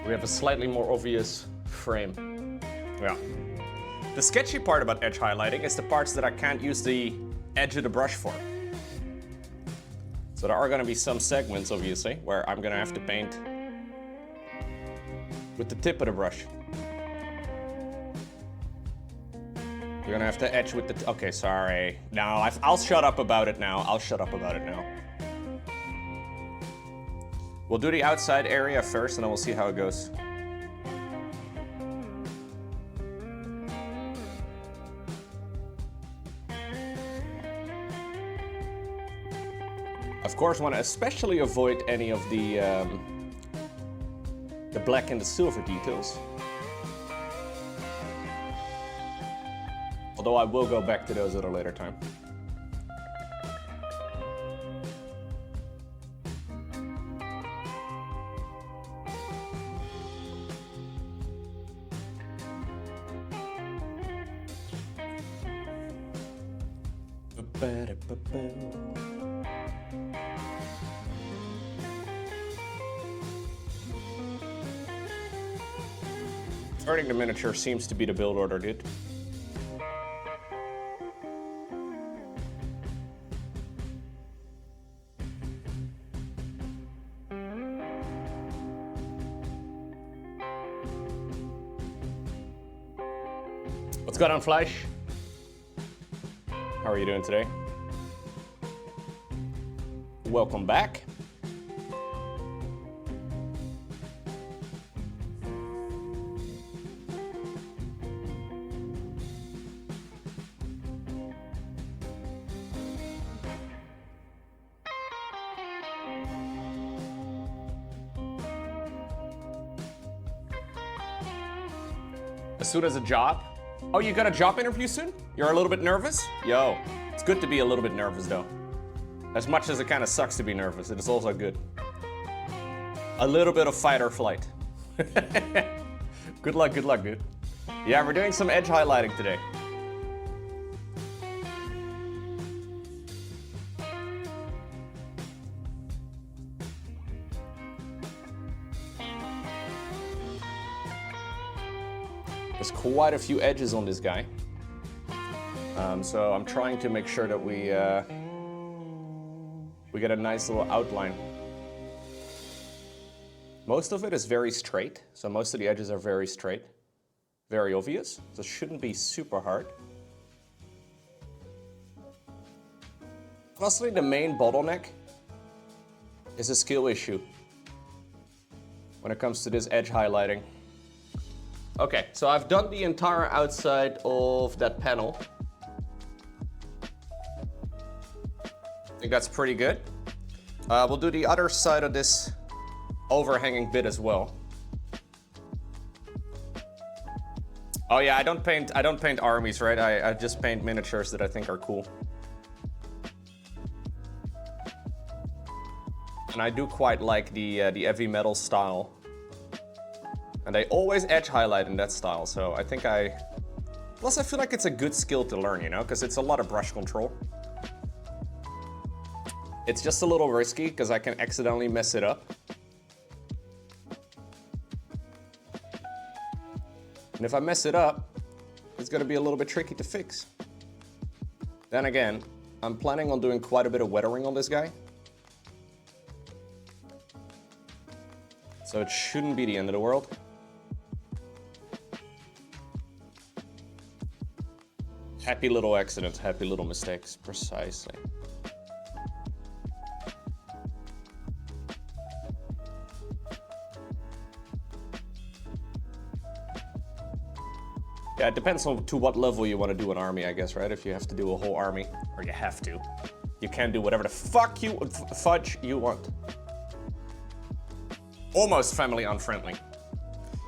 we have a slightly more obvious frame. Yeah. The sketchy part about edge highlighting is the parts that I can't use the edge of the brush for. So there are gonna be some segments, obviously, where I'm gonna have to paint with the tip of the brush. We're gonna have to etch with the, okay, sorry. No, I'll shut up about it now. I'll shut up about it now. We'll do the outside area first and then we'll see how it goes. Of course, want to especially avoid any of the black and the silver details. Although I will go back to those at a later time. Turning the miniature seems to be the build order, dude. What's going on, Fleisch? How are you doing today? Welcome back. As soon as a job? Oh, you got a job interview soon? You're a little bit nervous? Yo, it's good to be a little bit nervous though. As much as it kind of sucks to be nervous, it is also good. A little bit of fight or flight. Good luck, dude. Yeah, we're doing some edge highlighting today. There's quite a few edges on this guy. So I'm trying to make sure that we get a nice little outline. Most of it is very straight, so most of the edges are very straight, very obvious, so it shouldn't be super hard. Honestly, the main bottleneck is a skill issue when it comes to this edge highlighting. Okay, so I've done the entire outside of that panel. I think that's pretty good. We'll do the other side of this overhanging bit as well. Oh yeah, I don't paint armies, right? I just paint miniatures that I think are cool. And I do quite like the heavy metal style. And I always edge highlight in that style, so I think plus I feel like it's a good skill to learn, you know, because it's a lot of brush control. It's just a little risky, because I can accidentally mess it up. And if I mess it up, it's gonna be a little bit tricky to fix. Then again, I'm planning on doing quite a bit of weathering on this guy. So it shouldn't be the end of the world. Happy little accidents, happy little mistakes, precisely. Yeah, it depends on to what level you want to do an army, I guess, right? If you have to do a whole army, or you have to. You can do whatever the fudge you want. Almost family unfriendly.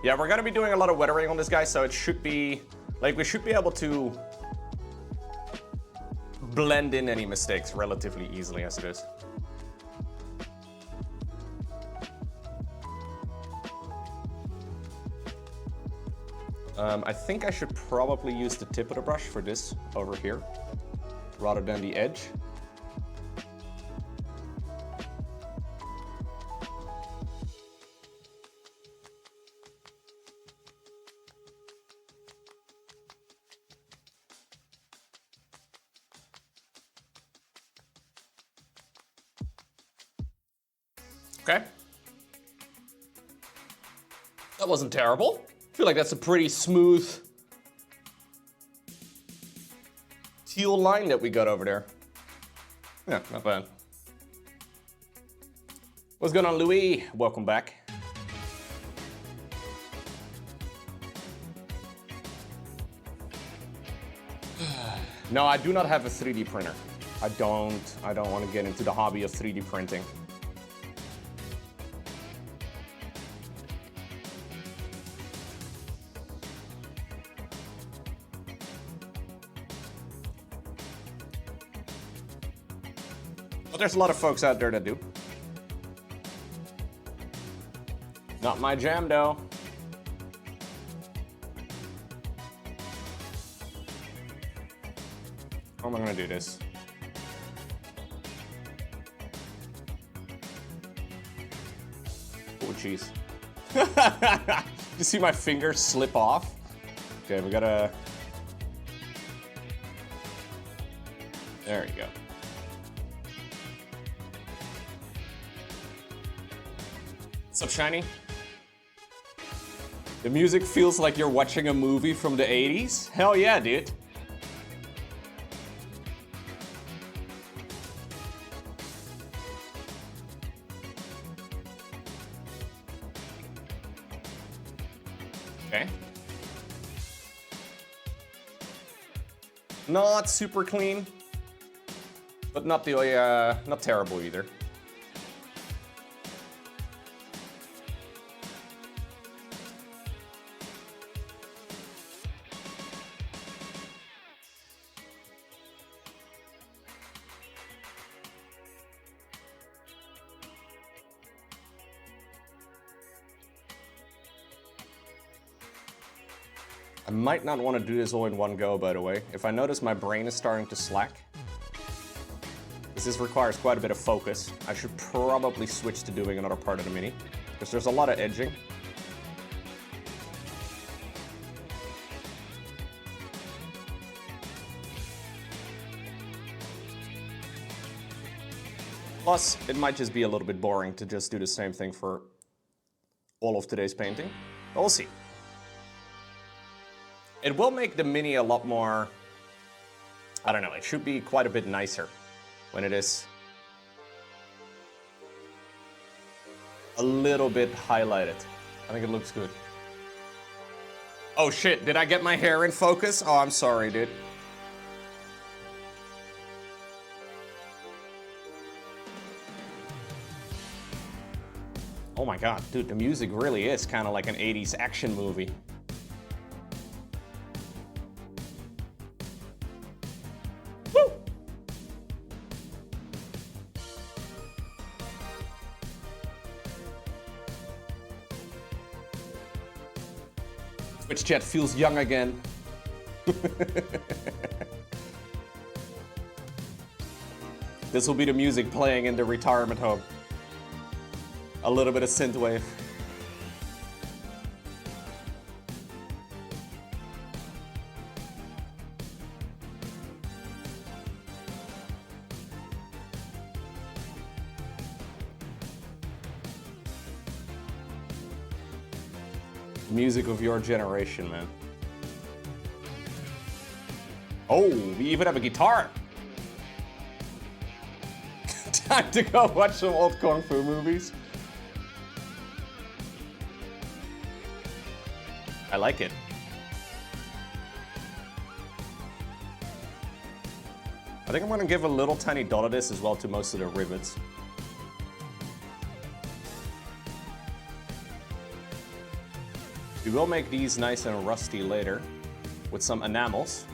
Yeah, we're gonna be doing a lot of weathering on this guy, so it should be, like, we should be able to blend in any mistakes relatively easily as it is. I think I should probably use the tip of the brush for this over here, rather than the edge. Okay. That wasn't terrible. I feel like that's a pretty smooth teal line that we got over there. Yeah, not bad. What's going on, Louis? Welcome back. No, I do not have a 3D printer. I don't want to get into the hobby of 3D printing. But there's a lot of folks out there that do. Not my jam, though. How am I gonna do this? Oh, jeez. You see my finger slip off? Okay, we gotta... There you go. What's up, Shiny? The music feels like you're watching a movie from the 80s? Hell yeah, dude. Okay. Not super clean, but not the not terrible either. I might not want to do this all in one go, by the way. If I notice my brain is starting to slack, because this requires quite a bit of focus, I should probably switch to doing another part of the mini, because there's a lot of edging. Plus, it might just be a little bit boring to just do the same thing for all of today's painting. But we'll see. It will make the mini a lot more, I don't know, it should be quite a bit nicer when it is a little bit highlighted. I think it looks good. Oh shit, did I get my hair in focus? Oh, I'm sorry, dude. Oh my god, dude, the music really is kind of like an 80s action movie. Twitch chat feels young again. This will be the music playing in the retirement home. A little bit of synthwave. Music of your generation, man. Oh, we even have a guitar. Time to go watch some old Kung Fu movies. I like it. I think I'm gonna give a little tiny dot of this as well to most of the rivets. We will make these nice and rusty later with some enamels.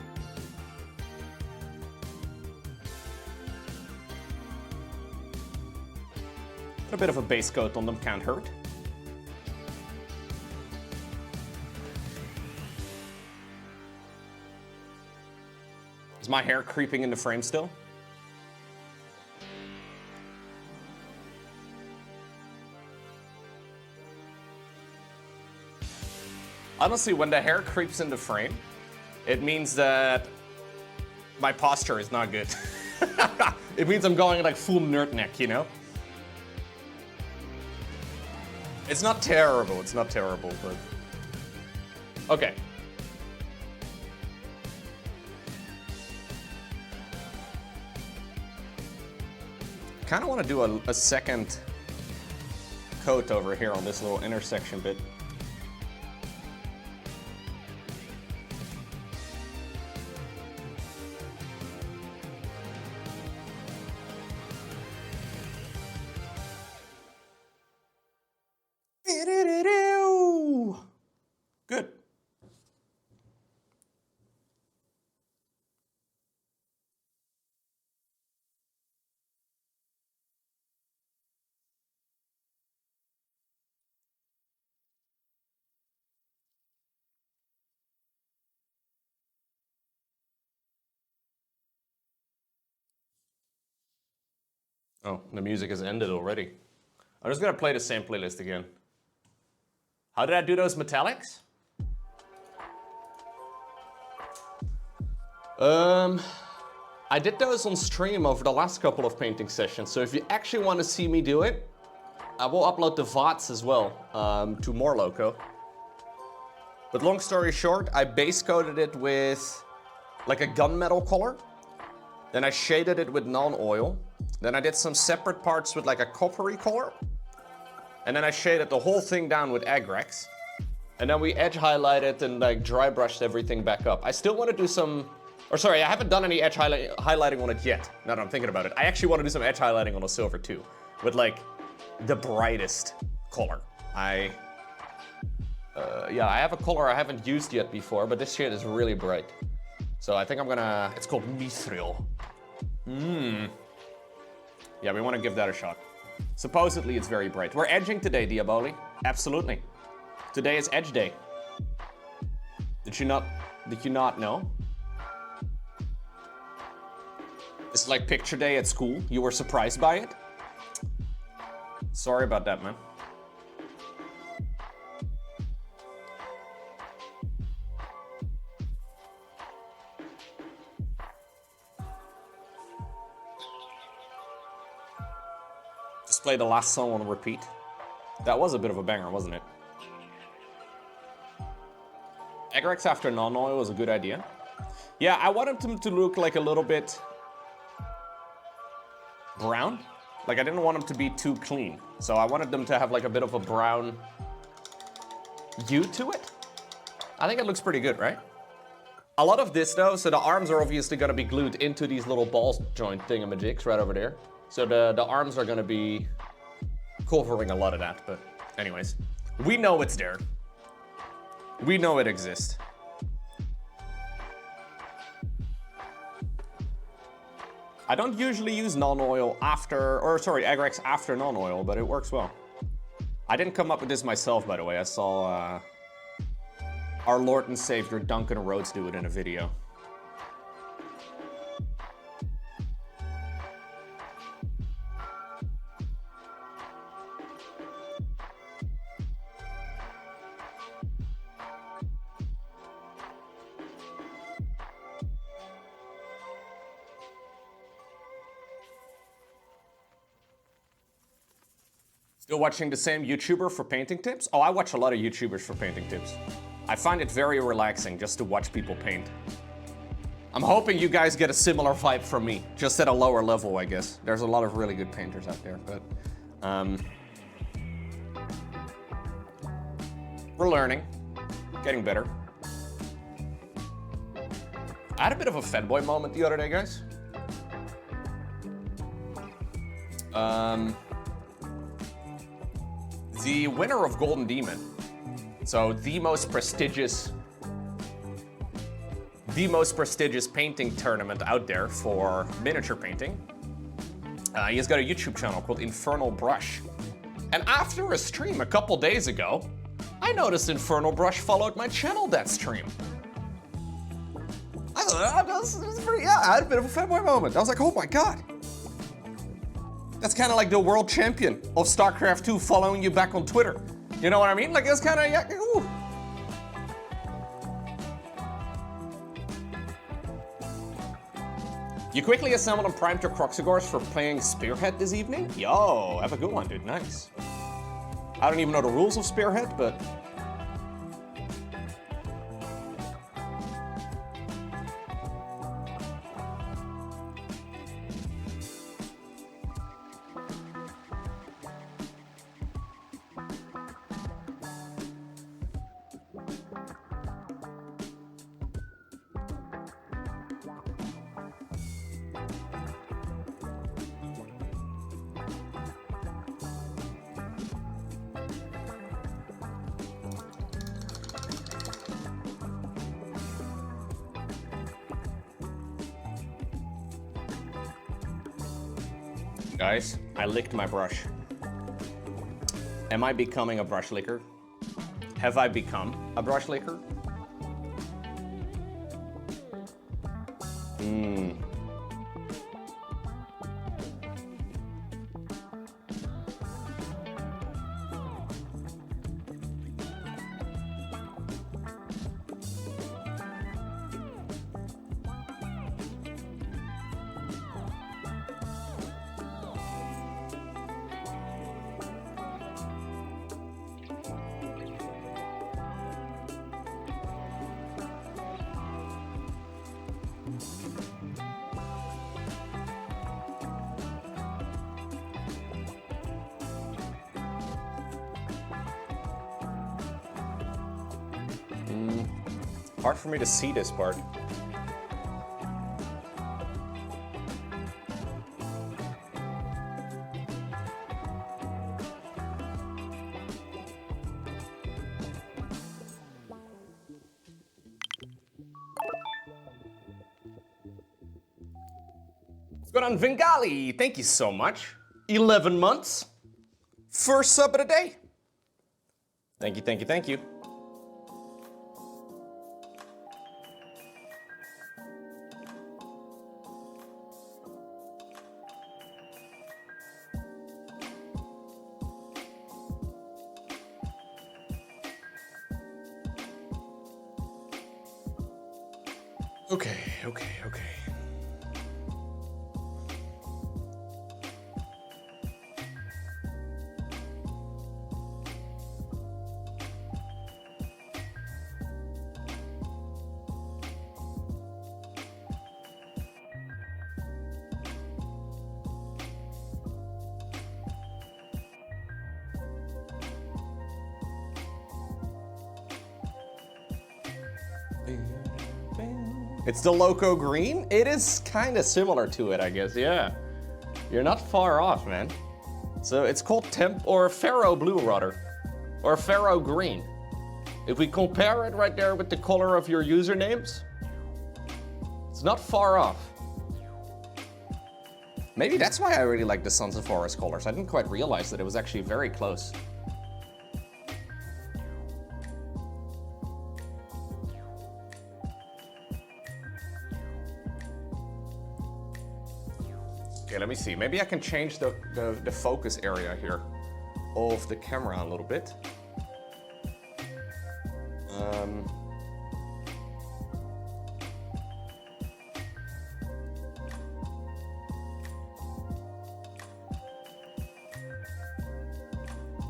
Put a bit of a base coat on them, can't hurt. Is my hair creeping in the frame still? Honestly, when the hair creeps in the frame, it means that my posture is not good. It means I'm going like full nerd neck, you know? It's not terrible, but... Okay. Kind of want to do a second coat over here on this little intersection bit. Good. Oh, the music has ended already. I'm just gonna play the same playlist again. How did I do those metallics? I did those on stream over the last couple of painting sessions, so if you actually want to see me do it, I will upload the VODs as well to more Lowko. But long story short, I base coated it with like a gunmetal color. Then I shaded it with non-oil. Then I did some separate parts with like a coppery color. And then I shaded the whole thing down with Agrax. And then we edge highlighted and like dry brushed everything back up. I still want to do some, or sorry, I haven't done any edge highlighting on it yet, now that I'm thinking about it. I actually want to do some edge highlighting on the silver too, with like the brightest color. Yeah, I have a color I haven't used yet before, but this shade is really bright. So I think I'm gonna, it's called Mithril. Yeah, we want to give that a shot. Supposedly it's very bright. We're edging today, Diaboli. Absolutely. Today is Edge Day. Did you not know? It's like picture day at school. You were surprised by it? Sorry about that, man. Just play the last song on repeat. That was a bit of a banger, wasn't it? Agrax after non-oil was a good idea. Yeah, I wanted them to look like a little bit brown. Like I didn't want them to be too clean. So I wanted them to have like a bit of a brown hue to it. I think it looks pretty good, right? A lot of this though, so the arms are obviously gonna be glued into these little ball joint thingamajigs right over there. So the arms are gonna be covering a lot of that, but anyways. We know it's there. We know it exists. I don't usually use non-oil after, or sorry, Agrax after non-oil, but it works well. I didn't come up with this myself, by the way. I saw our Lord and Savior Duncan Rhodes do it in a video. Still watching the same YouTuber for painting tips? Oh, I watch a lot of YouTubers for painting tips. I find it very relaxing just to watch people paint. I'm hoping you guys get a similar vibe from me, just at a lower level, I guess. There's a lot of really good painters out there, but we're learning, getting better. I had a bit of a fanboy moment the other day, guys. The winner of Golden Demon, so the most prestigious painting tournament out there for miniature painting. He's got a YouTube channel called Infernal Brush. And after a stream a couple days ago, I noticed Infernal Brush followed my channel that stream. I thought that was pretty, yeah, I had a bit of a fanboy moment. I was like, oh my God. That's kind of like the world champion of StarCraft 2 following you back on Twitter. You know what I mean? Like, it's kind of, yeah, ooh. You quickly assembled and primed your Croxigors for playing Spearhead this evening? Yo, have a good one, dude, nice. I don't even know the rules of Spearhead, but... Guys, I licked my brush. Am I becoming a brush licker? Have I become a brush licker? Hard for me to see this part. What's going on, Vingali? Thank you so much. 11 months. First sub of the day. Thank you, thank you, thank you. Okay. It's the Lowko green? It is kind of similar to it, I guess, yeah. You're not far off, man. So it's called Temp or Pharaoh Blue, rather. Or Pharaoh Green. If we compare it right there with the color of your usernames, it's not far off. Maybe that's why I really like the Sons of Horus colors. I didn't quite realize that it was actually very close. Okay, let me see. Maybe I can change the focus area here of the camera a little bit. I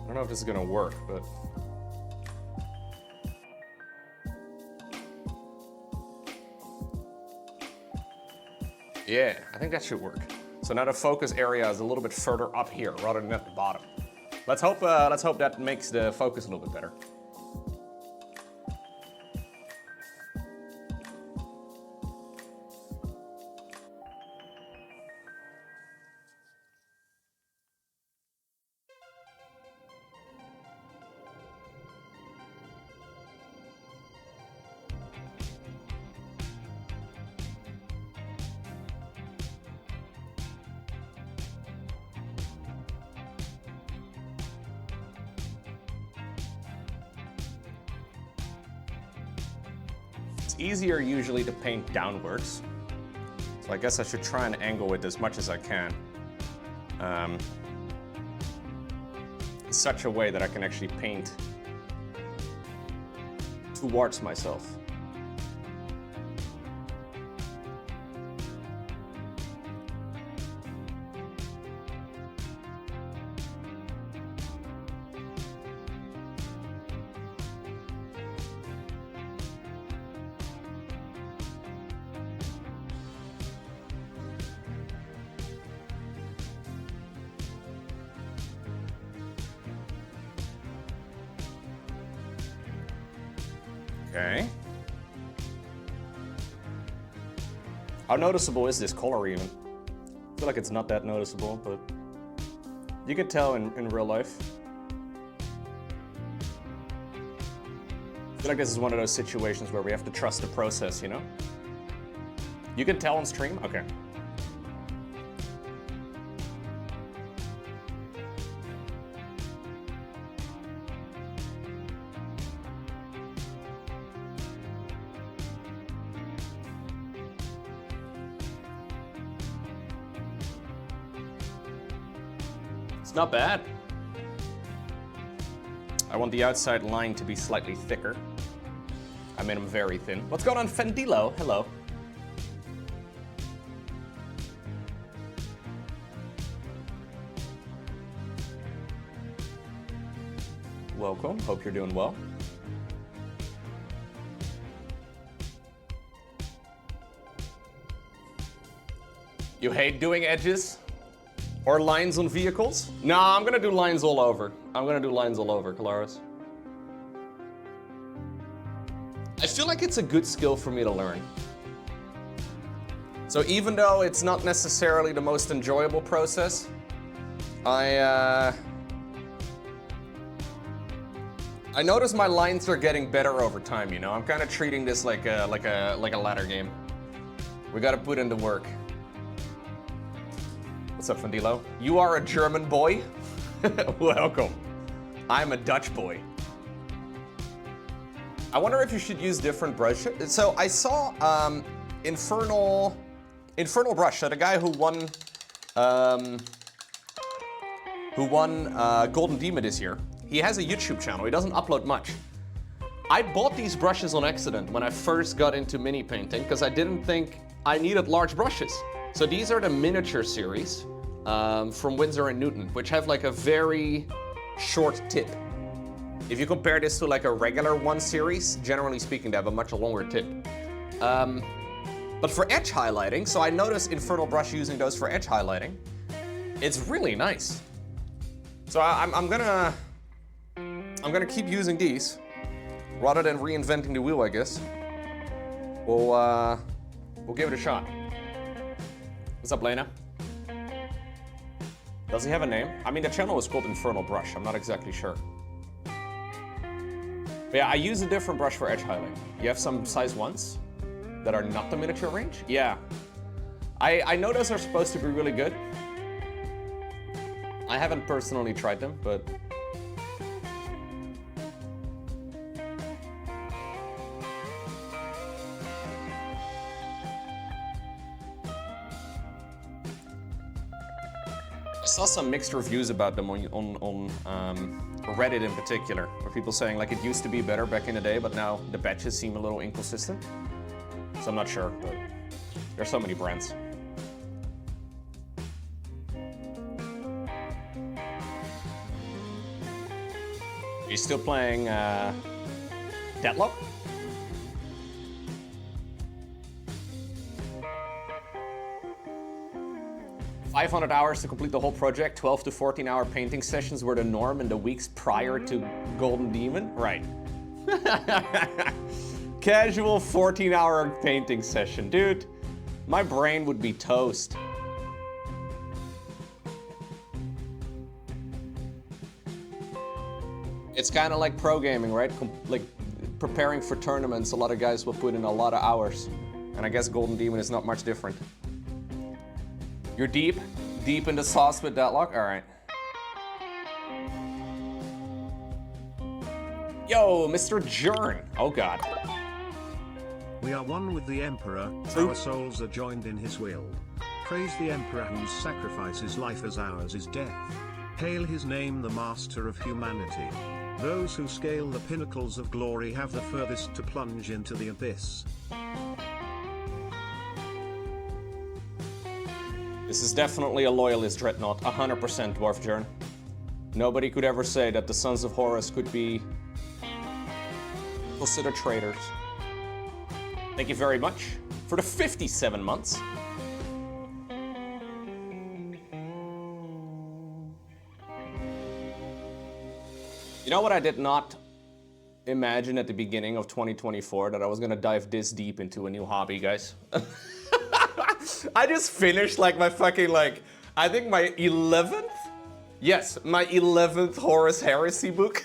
don't know if this is gonna work, but... Yeah, I think that should work. So now the focus area is a little bit further up here rather than at the bottom. Let's hope that makes the focus a little bit better. Easier usually to paint downwards, so I guess I should try and angle it as much as I can, in such a way that I can actually paint towards myself. Okay. How noticeable is this color even? I feel like it's not that noticeable, but you can tell in real life. I feel like this is one of those situations where we have to trust the process, you know? You can tell on stream? Okay. It's not bad. I want the outside line to be slightly thicker. I made them very thin. What's going on, Fendilo? Hello. Welcome. Hope you're doing well. You hate doing edges? Or lines on vehicles? Nah, I'm gonna do lines all over. I'm gonna do lines all over, Kalaris. I feel like it's a good skill for me to learn. So even though it's not necessarily the most enjoyable process, I notice my lines are getting better over time, you know? I'm kind of treating this like a ladder game. We gotta put in the work. What's up, Fendilo? You are a German boy? Welcome. I'm a Dutch boy. I wonder if you should use different brushes. So I saw Infernal Brush, so the guy who won Golden Demon this year. He has a YouTube channel. He doesn't upload much. I bought these brushes on accident when I first got into mini painting because I didn't think I needed large brushes. So these are the miniature series from Winsor & Newton, which have like a very short tip. If you compare this to like a regular 1 series, generally speaking, they have a much longer tip. But for edge highlighting, so I noticed Infernal Brush using those for edge highlighting. It's really nice. So I'm gonna keep using these rather than reinventing the wheel, I guess. We'll give it a shot. What's up, Lena? Does he have a name? I mean, the channel is called Infernal Brush. I'm not exactly sure. But yeah, I use a different brush for edge highlighting. You have some size 1s that are not the miniature range? Yeah. I know those are supposed to be really good. I haven't personally tried them, but... I saw some mixed reviews about them on Reddit in particular, where people saying like it used to be better back in the day, but now the batches seem a little inconsistent. So I'm not sure, but there's so many brands. Are you still playing Deadlock? $500 hours to complete the whole project. 12 to 14-hour painting sessions were the norm in the weeks prior to Golden Demon. Right. Casual 14-hour painting session. Dude, my brain would be toast. It's kind of like pro gaming, right? Like preparing for tournaments, a lot of guys will put in a lot of hours. And I guess Golden Demon is not much different. You're deep in the sauce with Deadlock? All right. Yo, Mr. Jern. Oh, God. We are one with the Emperor, our souls are joined in his will. Praise the Emperor whose sacrifice is life as ours is death. Hail his name, the master of humanity. Those who scale the pinnacles of glory have the furthest to plunge into the abyss. This is definitely a loyalist dreadnought, 100% Dwarf Jern. Nobody could ever say that the Sons of Horus could be considered traitors. Thank you very much for the 57 months. You know what I did not imagine at the beginning of 2024 that I was gonna dive this deep into a new hobby, guys. I just finished like my fucking like, I think my 11th? Yes, my 11th Horus Heresy book.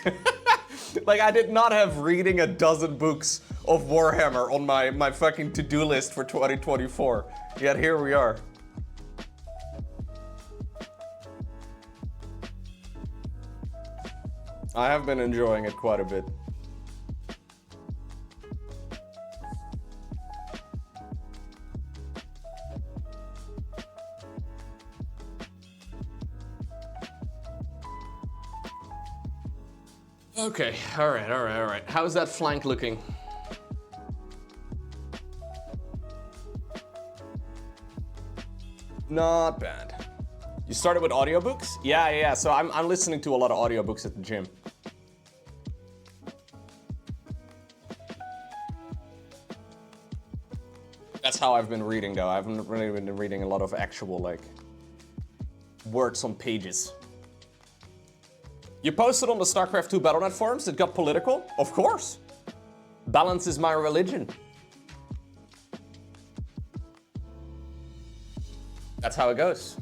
Like I did not have reading a dozen books of Warhammer on my fucking to-do list for 2024. Yet here we are. I have been enjoying it quite a bit. Okay, all right. How's that flank looking? Not bad. You started with audiobooks? Yeah. So I'm listening to a lot of audiobooks at the gym. That's how I've been reading, though. I haven't really been reading a lot of actual, like, words on pages. You posted on the StarCraft 2 Battle.net forums, it got political? Of course. Balance is my religion. That's how it goes.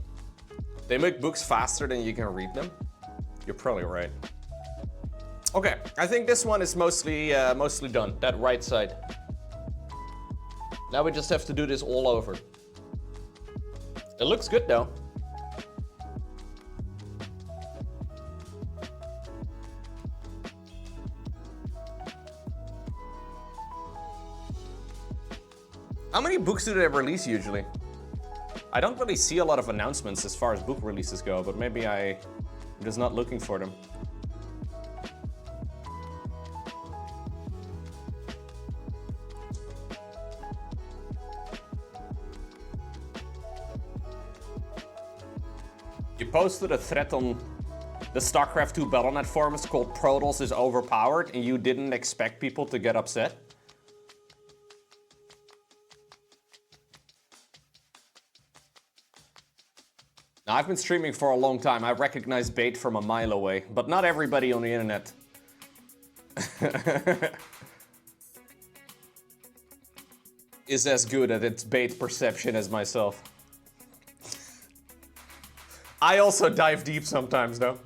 They make books faster than you can read them. You're probably right. Okay, I think this one is mostly done, that right side. Now we just have to do this all over. It looks good though. How many books do they release usually? I don't really see a lot of announcements as far as book releases go, but maybe I'm just not looking for them. You posted a thread on the StarCraft 2 Battle.net forums called Protoss is overpowered, and you didn't expect people to get upset? Now, I've been streaming for a long time. I recognize bait from a mile away, but not everybody on the internet. Is as good at its bait perception as myself. I also dive deep sometimes, though.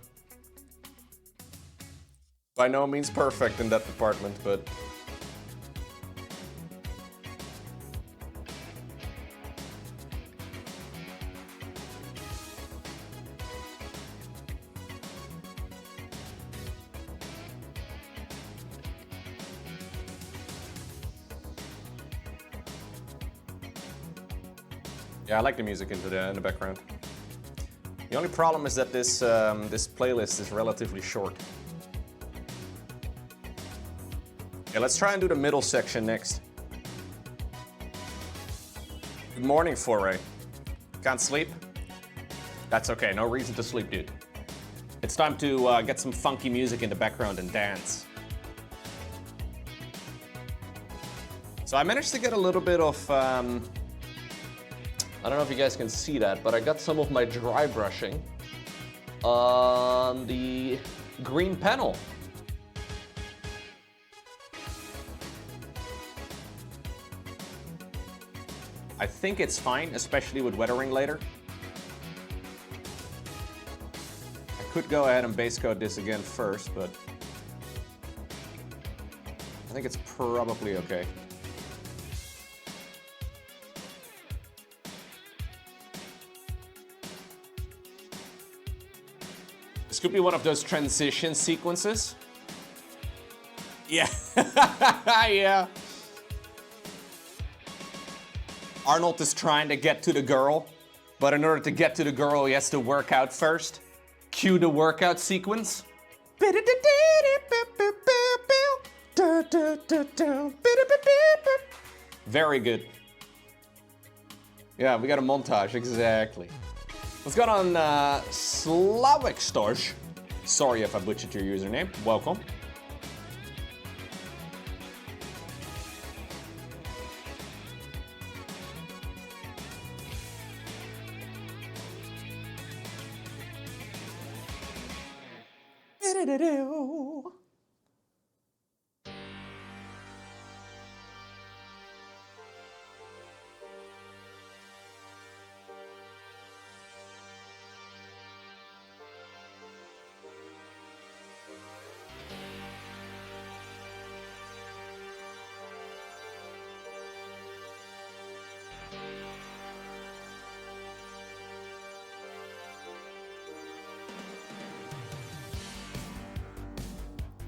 By no means perfect in that department, but... Yeah, I like the music in the background. The only problem is that this playlist is relatively short. Yeah, let's try and do the middle section next. Good morning, Foray. Can't sleep? That's okay, no reason to sleep, dude. It's time to get some funky music in the background and dance. So I managed to get a little bit of, I don't know if you guys can see that, but I got some of my dry brushing on the green panel. I think it's fine, especially with weathering later. I could go ahead and base coat this again first, but I think it's probably okay. This could be one of those transition sequences. Yeah. Yeah. Arnold is trying to get to the girl, but in order to get to the girl, he has to work out first. Cue the workout sequence. Very good. Yeah, we got a montage, exactly. What's going on, Slavic Storch? Sorry if I butchered your username. Welcome.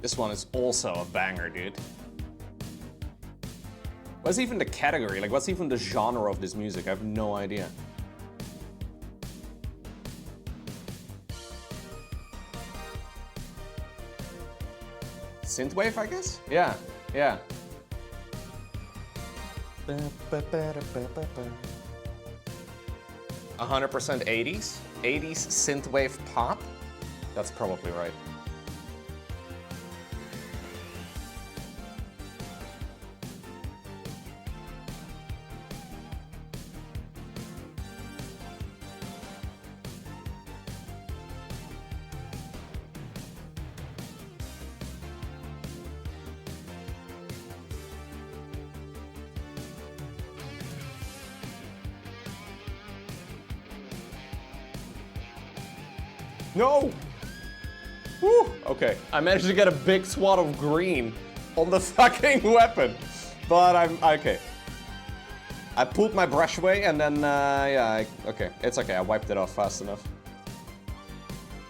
This one is also a banger, dude. What's even the category? Like, what's even the genre of this music? I have no idea. Synthwave, I guess? Yeah, yeah. 100% 80s? 80s synthwave pop? That's probably right. No! Woo! Okay, I managed to get a big swat of green on the fucking weapon. But I'm, okay. I pulled my brush away and then, yeah, okay. It's okay, I wiped it off fast enough.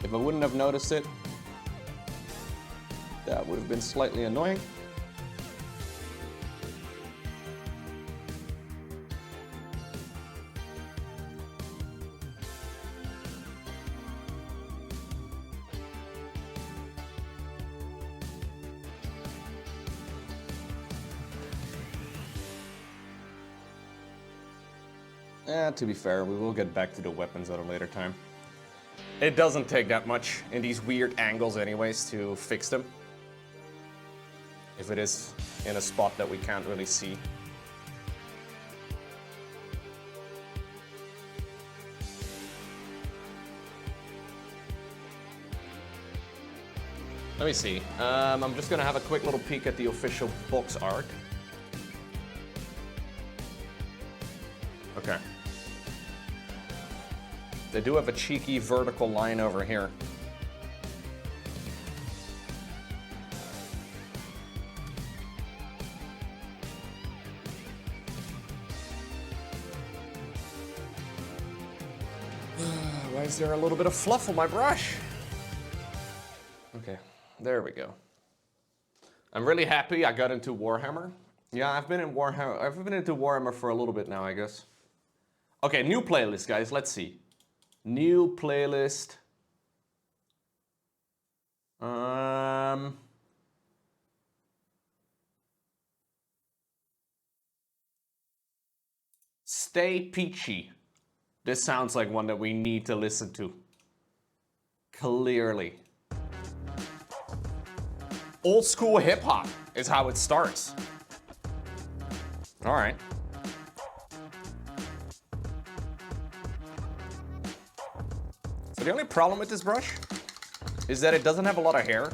If I wouldn't have noticed it, that would have been slightly annoying. To be fair, we will get back to the weapons at a later time. It doesn't take that much in these weird angles anyways to fix them. If it is in a spot that we can't really see. Let me see. I'm just gonna have a quick little peek at the official box art. Okay. They do have a cheeky vertical line over here. Why is there a little bit of fluff on my brush? Okay, there we go. I'm really happy I got into Warhammer. Yeah, I've been into Warhammer for a little bit now, I guess. Okay, new playlist, guys. Let's see. New playlist. Stay Peachy. This sounds like one that we need to listen to. Clearly. Old school hip hop is how it starts. All right. So the only problem with this brush is that it doesn't have a lot of hair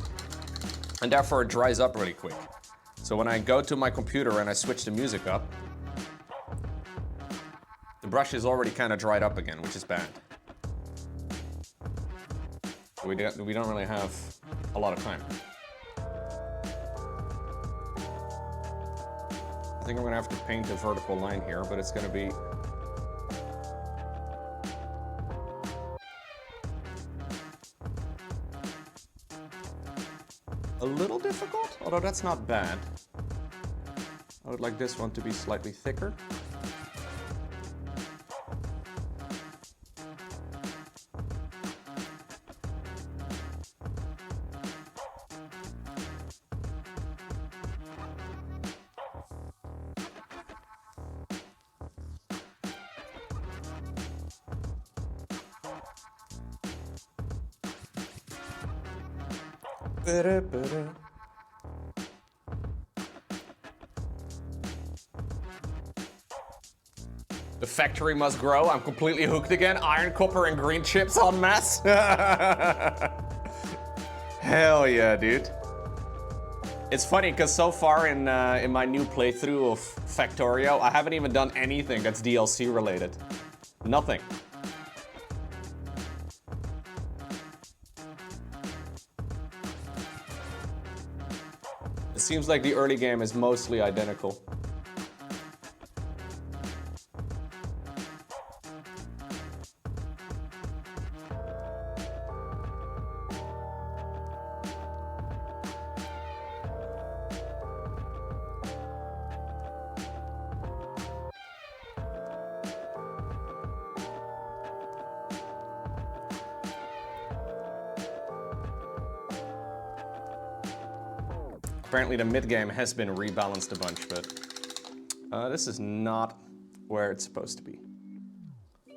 and therefore it dries up really quick. So when I go to my computer and I switch the music up, the brush is already kind of dried up again, which is bad. We don't really have a lot of time. I think I'm gonna have to paint a vertical line here, but it's gonna be a little difficult, although that's not bad. I would like this one to be slightly thicker. The factory must grow. I'm completely hooked again. Iron, copper, and green chips en masse. Hell yeah, dude. It's funny because so far in my new playthrough of Factorio, I haven't even done anything that's DLC related. Nothing. It seems like the early game is mostly identical. Apparently the mid-game has been rebalanced a bunch, but this is not where it's supposed to be.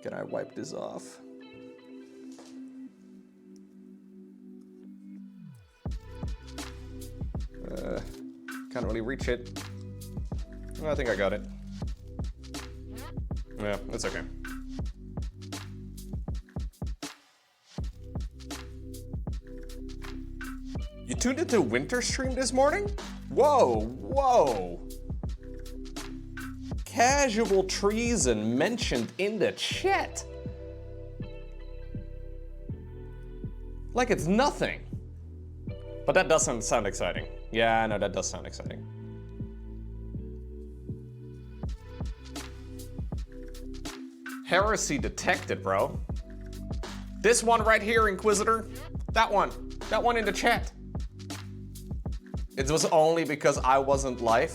Can I wipe this off? Can't really reach it. I think I got it. Yeah, that's okay. You tuned into Winter Stream this morning? Whoa, whoa. Casual treason mentioned in the chat. Like it's nothing. But that doesn't sound exciting. Yeah, I know that does sound exciting. Heresy detected, bro. This one right here, Inquisitor. That one in the chat. It was only because I wasn't live.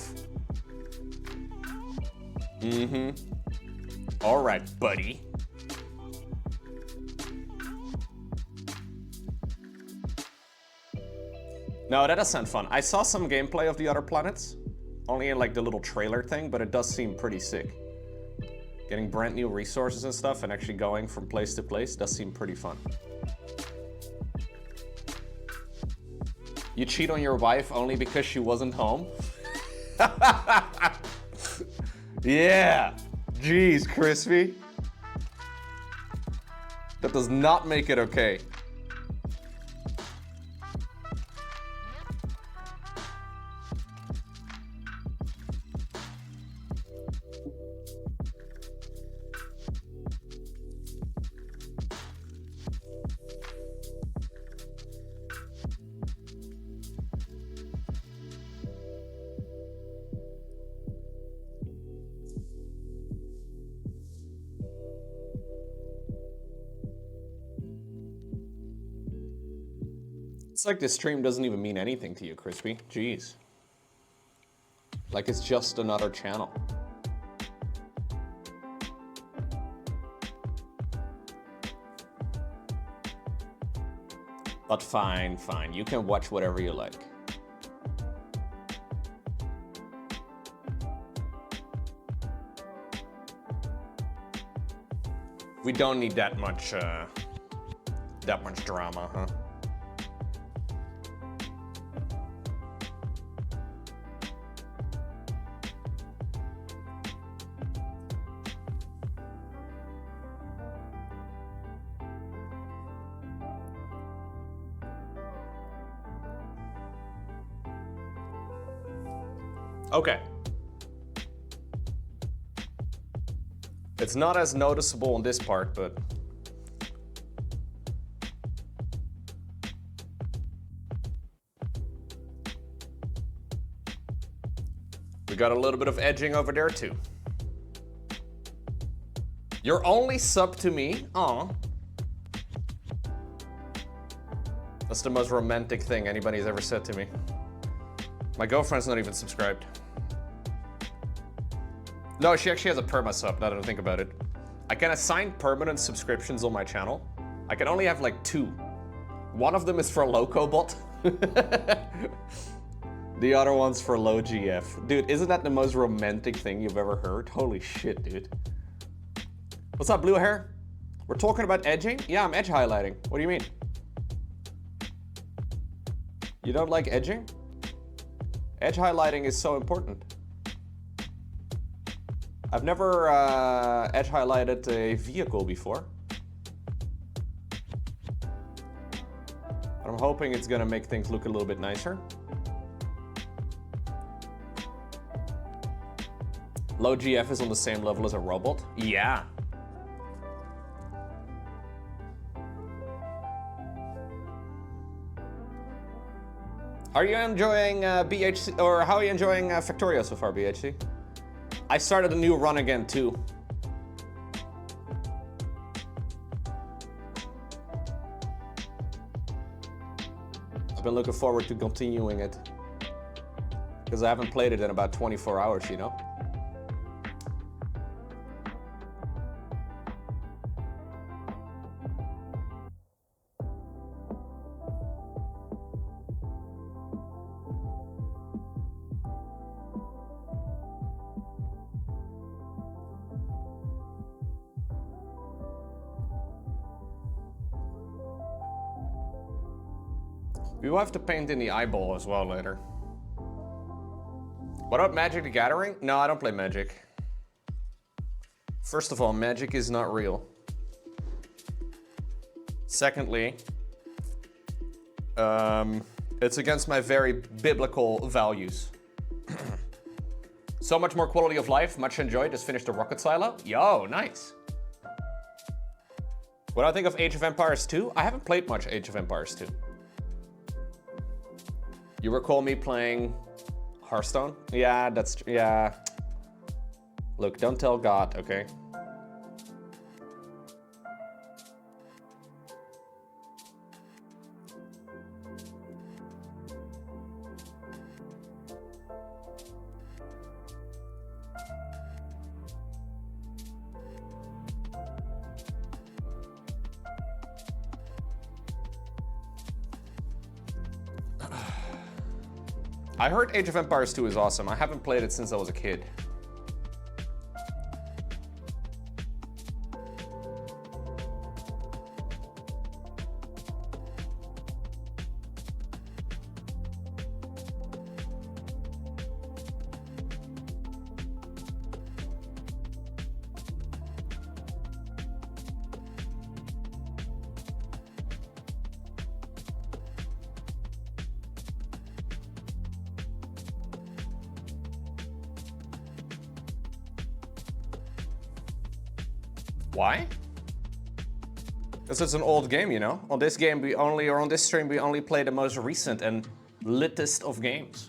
Mm-hmm. All right, buddy. No, that does sound fun. I saw some gameplay of the other planets. Only in like the little trailer thing, but it does seem pretty sick. Getting brand new resources and stuff and actually going from place to place does seem pretty fun. You cheat on your wife only because she wasn't home? Yeah. Jeez, Crispy. That does not make it okay. It's like this stream doesn't even mean anything to you, Crispy. Jeez. Like it's just another channel. But fine, fine. You can watch whatever you like. We don't need that much drama, huh? Okay. It's not as noticeable in this part, but we got a little bit of edging over there too. You're only sub to me? Aw. That's the most romantic thing anybody's ever said to me. My girlfriend's not even subscribed. No, she actually has a perma sub, now that I think about it. I can assign permanent subscriptions on my channel. I can only have like 2. One of them is for Lowko bot. The other one's for low GF. Dude, isn't that the most romantic thing you've ever heard? Holy shit, dude. What's up, blue hair? We're talking about edging? Yeah, I'm edge highlighting. What do you mean? You don't like edging? Edge highlighting is so important. I've never edge highlighted a vehicle before. But I'm hoping it's gonna make things look a little bit nicer. Low GF is on the same level as a robot? Yeah. Are you enjoying BHC, or how are you enjoying Factorio so far, BHC? I started a new run again too. I've been looking forward to continuing it. Because I haven't played it in about 24 hours, you know? We will have to paint in the eyeball as well later. What about Magic the Gathering? No, I don't play Magic. First of all, Magic is not real. Secondly, it's against my very biblical values. So much more quality of life, much enjoyed. Just finished the rocket silo. Yo, nice. What do I think of Age of Empires 2? I haven't played much Age of Empires 2. You recall me playing Hearthstone? Yeah, yeah. Look, don't tell God, okay? I heard Age of Empires 2 is awesome. I haven't played it since I was a kid. Why? Because it's an old game, you know? On this game, on this stream, we only play the most recent and litest of games.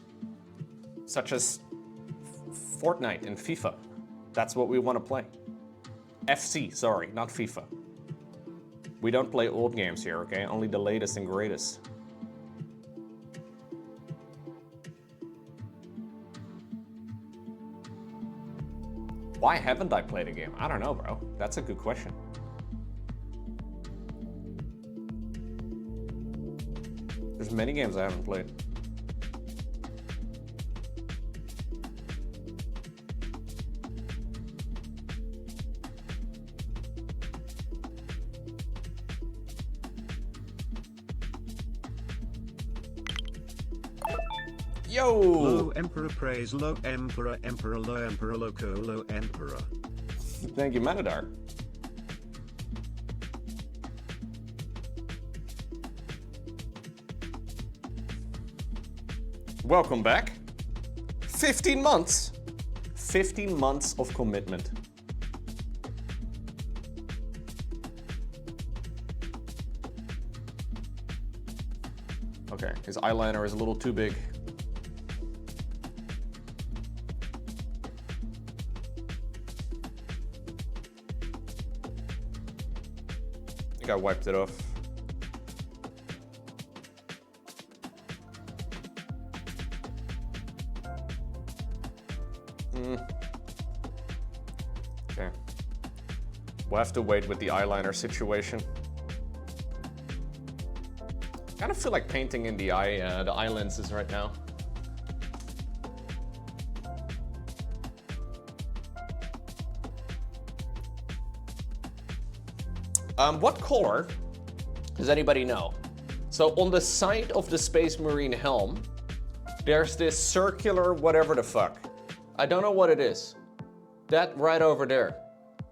Such as Fortnite and FIFA. That's what we want to play. FC, sorry, not FIFA. We don't play old games here, okay? Only the latest and greatest. Why haven't I played a game? I don't know, bro. That's a good question. There's many games I haven't played. Yo! Low Emperor praise Low Emperor Emperor Low Emperor Lowko Low Emperor. Thank you, Manadar. Welcome back. 15 months. 15 months of commitment. Okay, his eyeliner is a little too big. I think I wiped it off. Okay. We'll have to wait with the eyeliner situation. Kind of feel like painting in the eye lenses right now. What color does anybody know? So on the side of the Space Marine helm, there's this circular whatever the fuck. I don't know what it is. That right over there.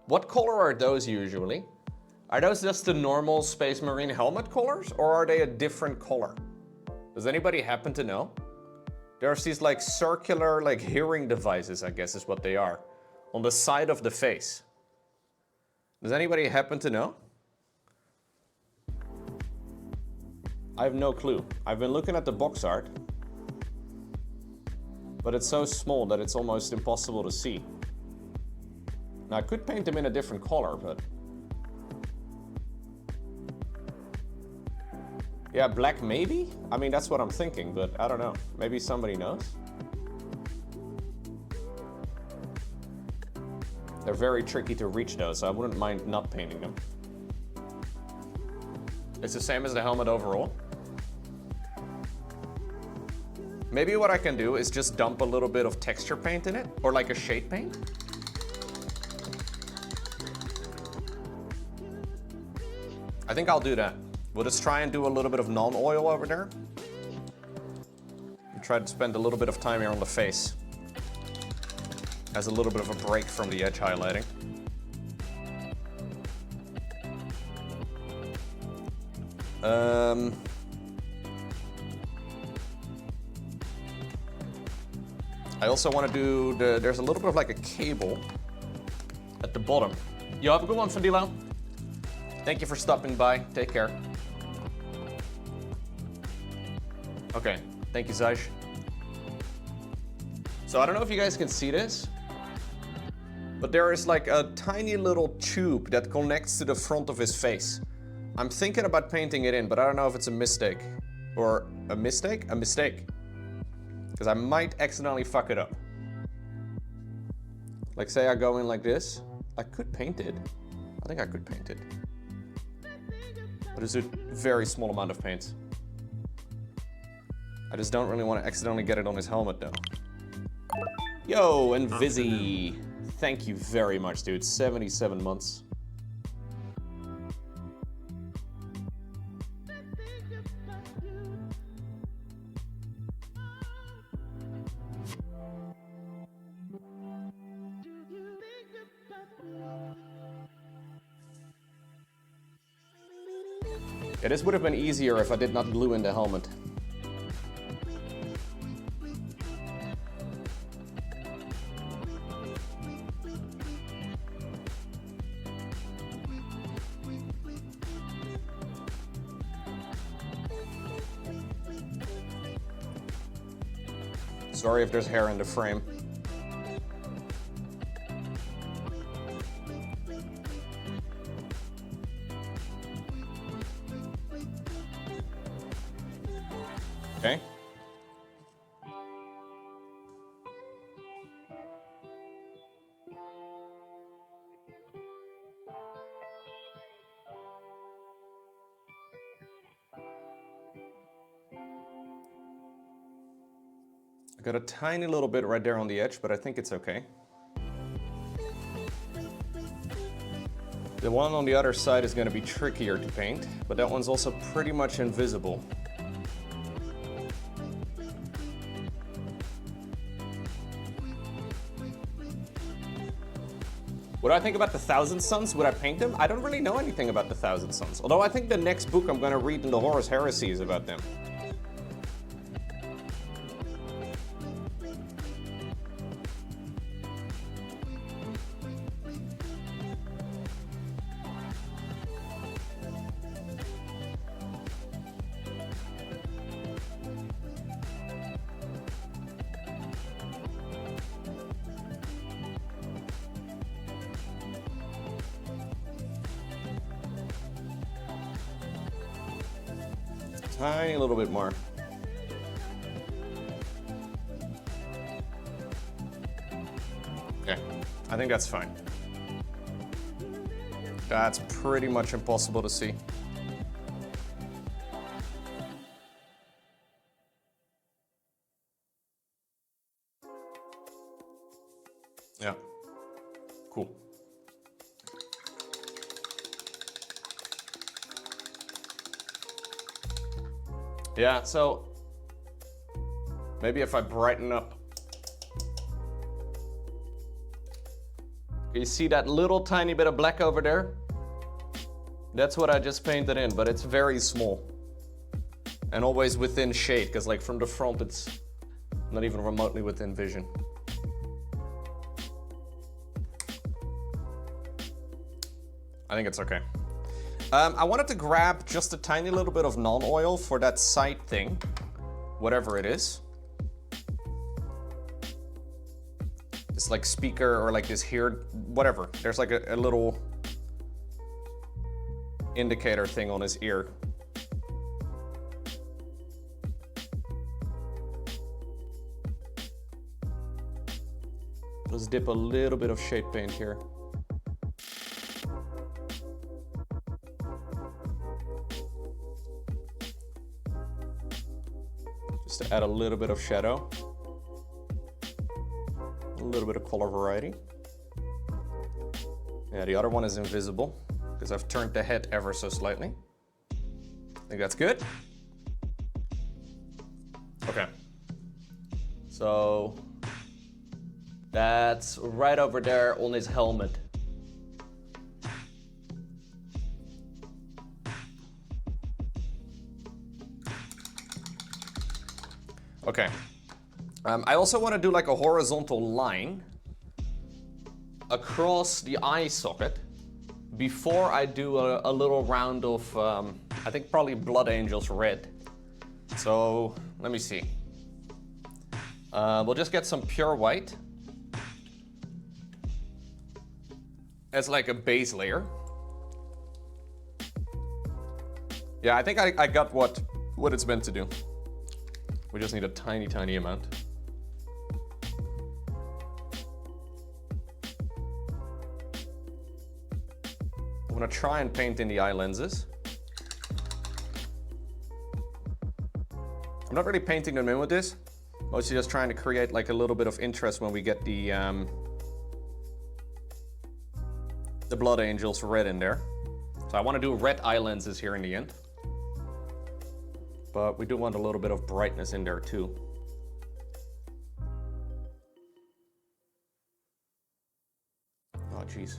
What color are those usually? Are those just the normal Space Marine helmet colors, or are they a different color? Does anybody happen to know? There's these like circular like hearing devices, I guess is what they are, on the side of the face. Does anybody happen to know? I have no clue. I've been looking at the box art, but it's so small that it's almost impossible to see. Now I could paint them in a different color, but... Yeah, black maybe? I mean, that's what I'm thinking, but I don't know. Maybe somebody knows? They're very tricky to reach though, so I wouldn't mind not painting them. It's the same as the helmet overall. Maybe what I can do is just dump a little bit of texture paint in it, or like a shade paint. I think I'll do that. We'll just try and do a little bit of non-oil over there. try to spend a little bit of time here on the face as a little bit of a break from the edge highlighting. I also want to do there's a little bit of like a cable at the bottom. Yo, have a good one, Fandilo. Thank you for stopping by. Take care. Okay, thank you, Zaj. So I don't know if you guys can see this, but there is like a tiny little tube that connects to the front of his face. I'm thinking about painting it in, but I don't know if it's a mistake. Or a mistake? A mistake. Because I might accidentally fuck it up. Like say I go in like this. I could paint it. I think I could paint it. But it's a very small amount of paint. I just don't really want to accidentally get it on his helmet though. Yo, and Vizzy. Thank you very much, dude. 77 months. Yeah, this would have been easier if I did not glue in the helmet. Sorry if there's hair in the frame. Okay. I got a tiny little bit right there on the edge, but I think it's okay. The one on the other side is going to be trickier to paint, but that one's also pretty much invisible. What do I think about the Thousand Sons? Would I paint them? I don't really know anything about the Thousand Sons. Although I think the next book I'm going to read in the Horus Heresy is about them. Tiny little bit more. Okay, I think that's fine. That's pretty much impossible to see. Yeah, cool. Yeah, so maybe if I brighten up. You see that little tiny bit of black over there? That's what I just painted in, but it's very small. And always within shade, because like from the front it's not even remotely within vision. I think it's okay. I wanted to grab just a tiny little bit of non-oil for that side thing, whatever it is. This like speaker or like this here, whatever. There's like a little indicator thing on his ear. Let's dip a little bit of shade paint here. Just to add a little bit of shadow. A little bit of color variety. Yeah, the other one is invisible because I've turned the head ever so slightly. I think that's good. Okay. So that's right over there on his helmet. Okay. I also want to do like a horizontal line across the eye socket before I do a little round of, I think probably Blood Angels red. So let me see. We'll just get some pure white as like a base layer. Yeah, I think I got what it's meant to do. We just need a tiny, tiny amount. I'm gonna try and paint in the eye lenses. I'm not really painting them in with this. Mostly just trying to create like a little bit of interest when we get the Blood Angels red in there. So I want to do red eye lenses here in the end. But we do want a little bit of brightness in there too. Oh, jeez.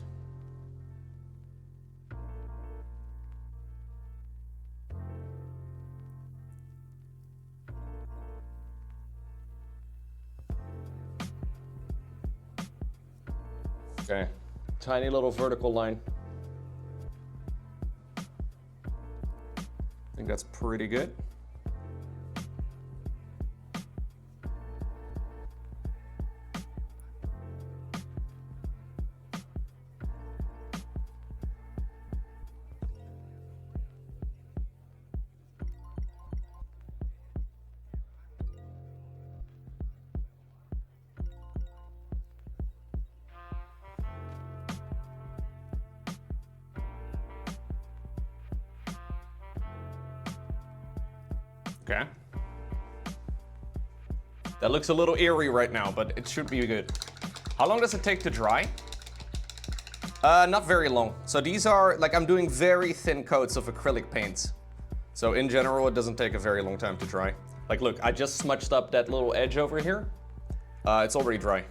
Okay, tiny little vertical line. I think that's pretty good. Okay. That looks a little eerie right now, but it should be good. How long does it take to dry? Not very long. So these are, like, I'm doing very thin coats of acrylic paints. So in general, it doesn't take a very long time to dry. Like, look, I just smudged up that little edge over here. It's already dry.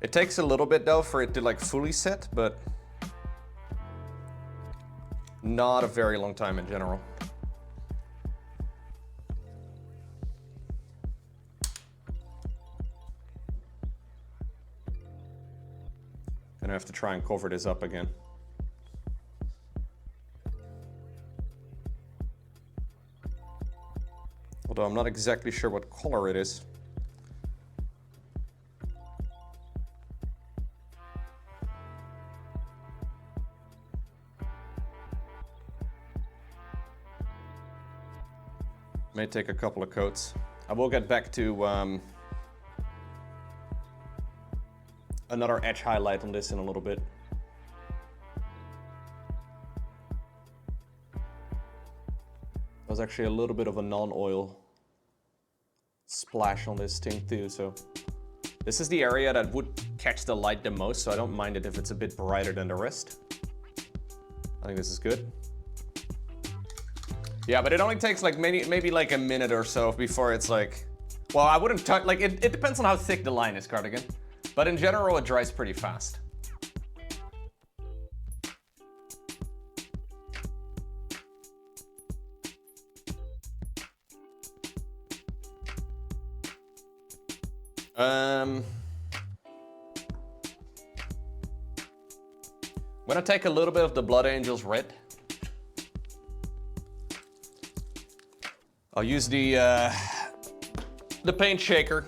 It takes a little bit though for it to like fully set, but not a very long time in general. Gonna have to try and cover this up again. Although I'm not exactly sure what color it is. May take a couple of coats. I will get back to another edge highlight on this in a little bit. There's actually a little bit of a non-oil splash on this thing too, so this is the area that would catch the light the most, so I don't mind it if it's a bit brighter than the rest. I think this is good. Yeah, but it only takes like maybe like a minute or so before it's like, well, I wouldn't touch, like it depends on how thick the line is, Cardigan. But in general, it dries pretty fast. I'm gonna take a little bit of the Blood Angels red. I'll use the paint shaker,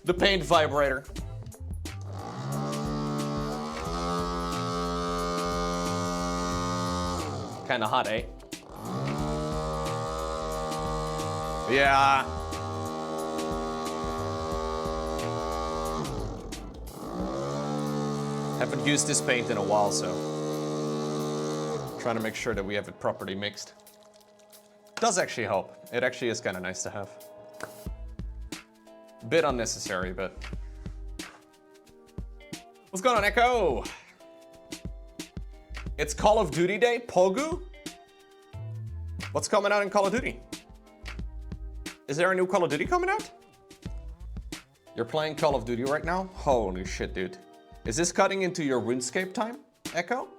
the paint vibrator. Kinda hot, eh? Yeah. Haven't used this paint in a while, so trying to make sure that we have it properly mixed. Does actually help. It actually is kind of nice to have. A bit unnecessary, but. What's going on, Echo? It's Call of Duty Day, Pogu? What's coming out in Call of Duty? Is there a new Call of Duty coming out? You're playing Call of Duty right now? Holy shit, dude. Is this cutting into your RuneScape time, Echo?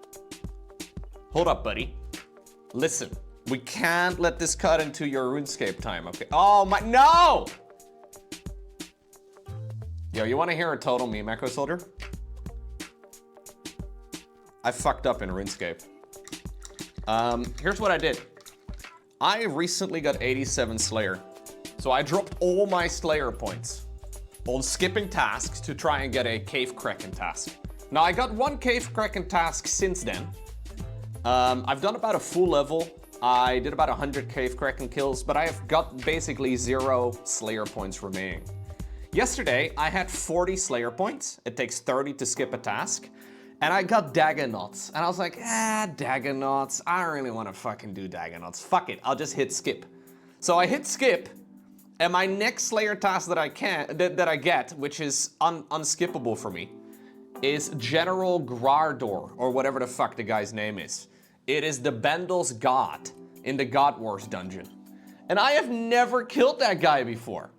Hold up, buddy. Listen, we can't let this cut into your RuneScape time, okay? Oh my, no! Yo, you wanna hear a total meme, Echo Soldier? I fucked up in RuneScape. Here's what I did. I recently got 87 Slayer. So I dropped all my Slayer points on skipping tasks to try and get a Cave Kraken task. Now I got one Cave Kraken task since then. I've done about a full level. I did about 100 Cave Kraken kills, but I have got basically 0 Slayer points remaining. Yesterday, I had 40 Slayer points. It takes 30 to skip a task. And I got Daggernauts. And I was like, Daggernauts. I don't really want to fucking do Daggernauts. Fuck it, I'll just hit skip. So I hit skip, and my next Slayer task that I get, which is unskippable for me, is General Grardor, or whatever the fuck the guy's name is. It is the Bendel's God in the God Wars dungeon. And I have never killed that guy before.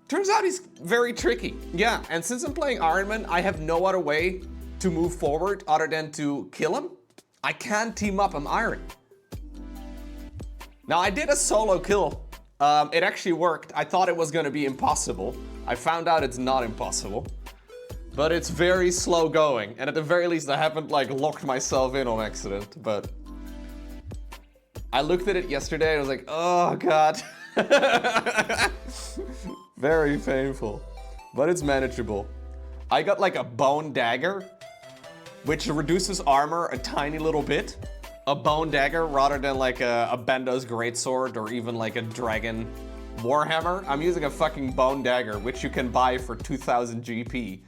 Turns out he's very tricky. Yeah, and since I'm playing Iron Man, I have no other way to move forward other than to kill him. I can't team up, I'm Iron. Now I did a solo kill. It actually worked. I thought it was gonna be impossible. I found out it's not impossible. But it's very slow going, and at the very least I haven't like locked myself in on accident, but I looked at it yesterday and I was like, oh god. Very painful, but it's manageable. I got like a bone dagger, which reduces armor a tiny little bit. A bone dagger rather than like a Bendo's greatsword or even like a dragon warhammer. I'm using a fucking bone dagger, which you can buy for 2,000 GP.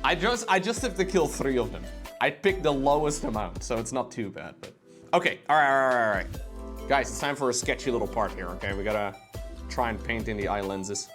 I just have to kill 3 of them. I picked the lowest amount, so it's not too bad. But okay, all right. Guys, it's time for a sketchy little part here, okay? We gotta try and paint in the eye lenses.